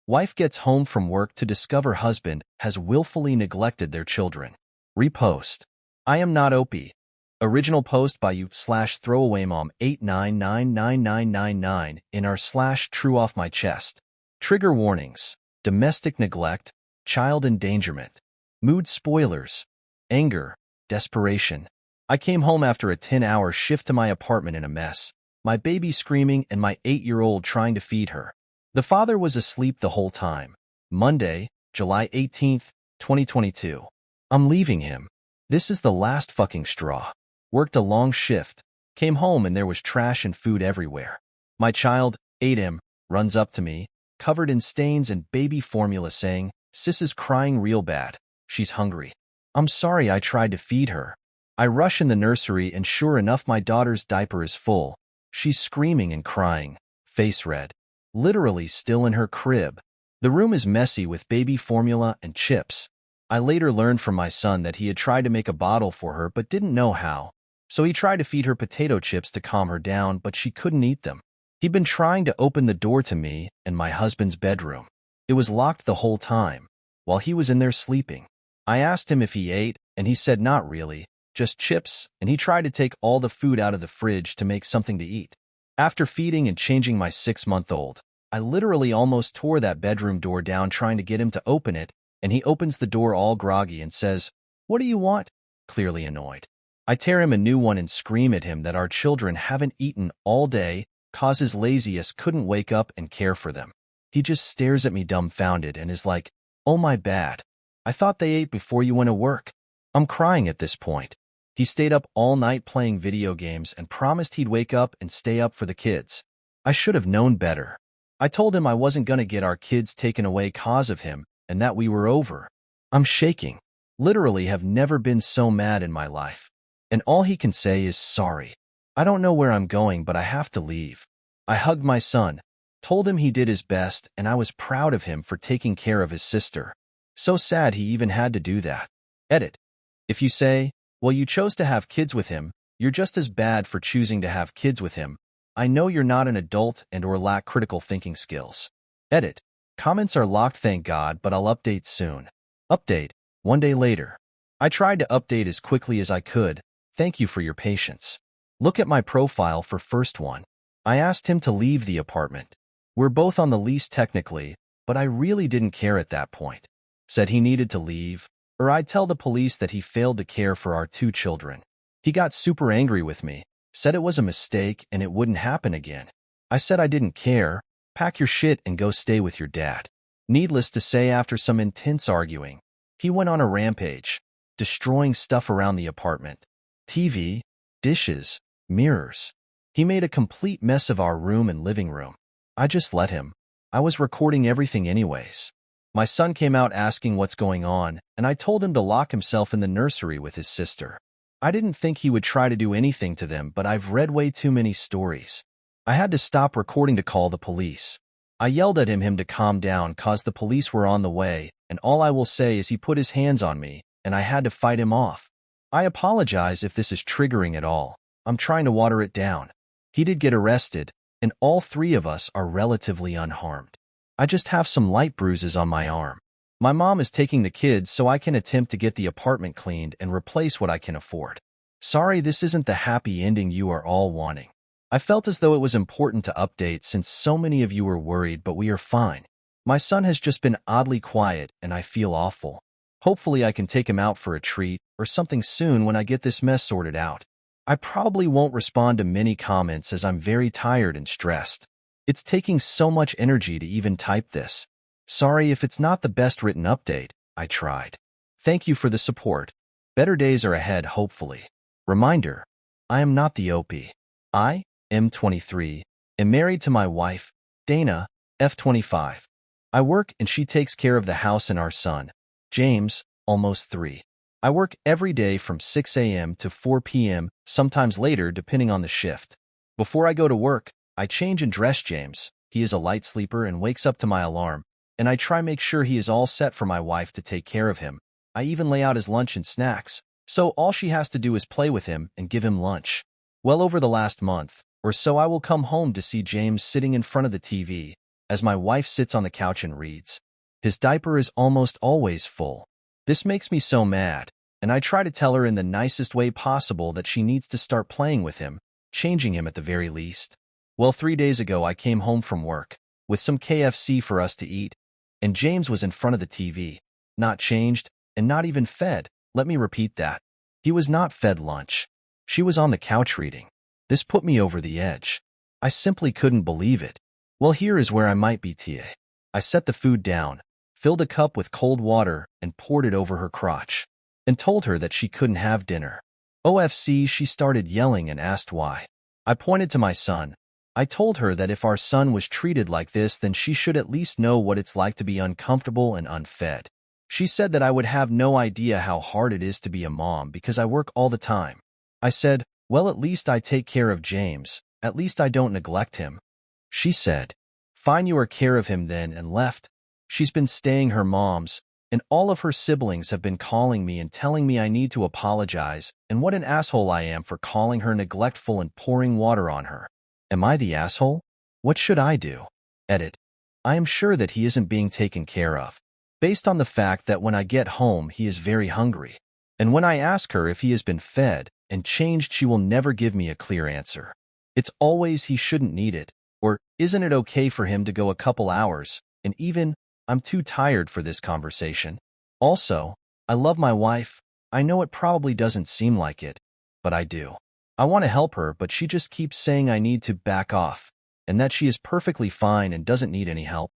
Wife gets home from work to discover husband has willfully neglected their children. Repost. I am not OP. Original post by you/throwawaymom 8999999 in r/true off my chest. Trigger warnings. Domestic neglect. Child endangerment. Mood spoilers. Anger. Desperation. I came home after a 10-hour shift to my apartment in a mess. My baby screaming and my 8-year-old trying to feed her. The father was asleep the whole time. Monday, July 18th, 2022. I'm leaving him. This is the last fucking straw. Worked a long shift. Came home and there was trash and food everywhere. My child, 8M, runs up to me, covered in stains and baby formula saying, "Sis is crying real bad. She's hungry." I'm sorry, I tried to feed her. I rush in the nursery and sure enough my daughter's diaper is full. She's screaming and crying, face red. Literally still in her crib. The room is messy with baby formula and chips. I later learned from my son that he had tried to make a bottle for her but didn't know how. So he tried to feed her potato chips to calm her down, but she couldn't eat them. He'd been trying to open the door to me and my husband's bedroom. It was locked the whole time, while he was in there sleeping. I asked him if he ate, and he said not really, just chips, and he tried to take all the food out of the fridge to make something to eat. After feeding and changing my 6-month-old, I literally almost tore that bedroom door down trying to get him to open it, and he opens the door all groggy and says, "What do you want?" Clearly annoyed. I tear him a new one and scream at him that our children haven't eaten all day, cause his laziest couldn't wake up and care for them. He just stares at me dumbfounded and is like, "Oh my bad. I thought they ate before you went to work." I'm crying at this point. He stayed up all night playing video games and promised he'd wake up and stay up for the kids. I should have known better. I told him I wasn't gonna get our kids taken away cause of him and that we were over. I'm shaking. Literally have never been so mad in my life. And all he can say is sorry. I don't know where I'm going, but I have to leave. I hugged my son, told him he did his best, and I was proud of him for taking care of his sister. So sad he even had to do that. Edit. If you say, well, you chose to have kids with him, you're just as bad for choosing to have kids with him. I know you're not an adult and/or lack critical thinking skills. Edit. Comments are locked, thank God, but I'll update soon. Update. 1 day later. I tried to update as quickly as I could. Thank you for your patience. Look at my profile for first one. I asked him to leave the apartment. We're both on the lease technically, but I really didn't care at that point. Said he needed to leave, or I'd tell the police that he failed to care for our 2 children. He got super angry with me, said it was a mistake and it wouldn't happen again. I said I didn't care. Pack your shit and go stay with your dad. Needless to say, after some intense arguing, he went on a rampage, destroying stuff around the apartment. TV, dishes, mirrors. He made a complete mess of our room and living room. I just let him. I was recording everything anyways. My son came out asking what's going on, and I told him to lock himself in the nursery with his sister. I didn't think he would try to do anything to them, but I've read way too many stories. I had to stop recording to call the police. I yelled at him to calm down cause the police were on the way, and all I will say is he put his hands on me, and I had to fight him off. I apologize if this is triggering at all. I'm trying to water it down. He did get arrested, and all 3 of us are relatively unharmed. I just have some light bruises on my arm. My mom is taking the kids so I can attempt to get the apartment cleaned and replace what I can afford. Sorry this isn't the happy ending you are all wanting. I felt as though it was important to update since so many of you were worried, but we are fine. My son has just been oddly quiet and I feel awful. Hopefully I can take him out for a treat or something soon when I get this mess sorted out. I probably won't respond to many comments as I'm very tired and stressed. It's taking so much energy to even type this. Sorry if it's not the best written update. I tried. Thank you for the support. Better days are ahead, hopefully. Reminder, I am not the OP. I, M23, am married to my wife, Dana, F25. I work and she takes care of the house and our son, James, almost 3. I work every day from 6 a.m. to 4 p.m., sometimes later depending on the shift. Before I go to work, I change and dress James. He is a light sleeper and wakes up to my alarm, and I try make sure he is all set for my wife to take care of him. I even lay out his lunch and snacks, so all she has to do is play with him and give him lunch. Well, over the last month or so I will come home to see James sitting in front of the TV, as my wife sits on the couch and reads. His diaper is almost always full. This makes me so mad, and I try to tell her in the nicest way possible that she needs to start playing with him, changing him at the very least. Well, 3 days ago I came home from work, with some KFC for us to eat, and James was in front of the TV, not changed, and not even fed. Let me repeat that. He was not fed lunch. She was on the couch reading. This put me over the edge. I simply couldn't believe it. Well, here is where I might be TA. I set the food down, filled a cup with cold water, and poured it over her crotch, and told her that she couldn't have dinner. OFC, she started yelling and asked why. I pointed to my son. I told her that if our son was treated like this, then she should at least know what it's like to be uncomfortable and unfed. She said that I would have no idea how hard it is to be a mom because I work all the time. I said, well, at least I take care of James. At least I don't neglect him. She said, fine, you are care of him then, and left. She's been staying her mom's, and all of her siblings have been calling me and telling me I need to apologize, and what an asshole I am for calling her neglectful and pouring water on her. Am I the asshole? What should I do? Edit. I am sure that he isn't being taken care of, based on the fact that when I get home he is very hungry, and when I ask her if he has been fed and changed, she will never give me a clear answer. It's always he shouldn't need it, or isn't it okay for him to go a couple hours, and even, I'm too tired for this conversation. Also, I love my wife. I know it probably doesn't seem like it, but I do. I want to help her, but she just keeps saying I need to back off, and that she is perfectly fine and doesn't need any help.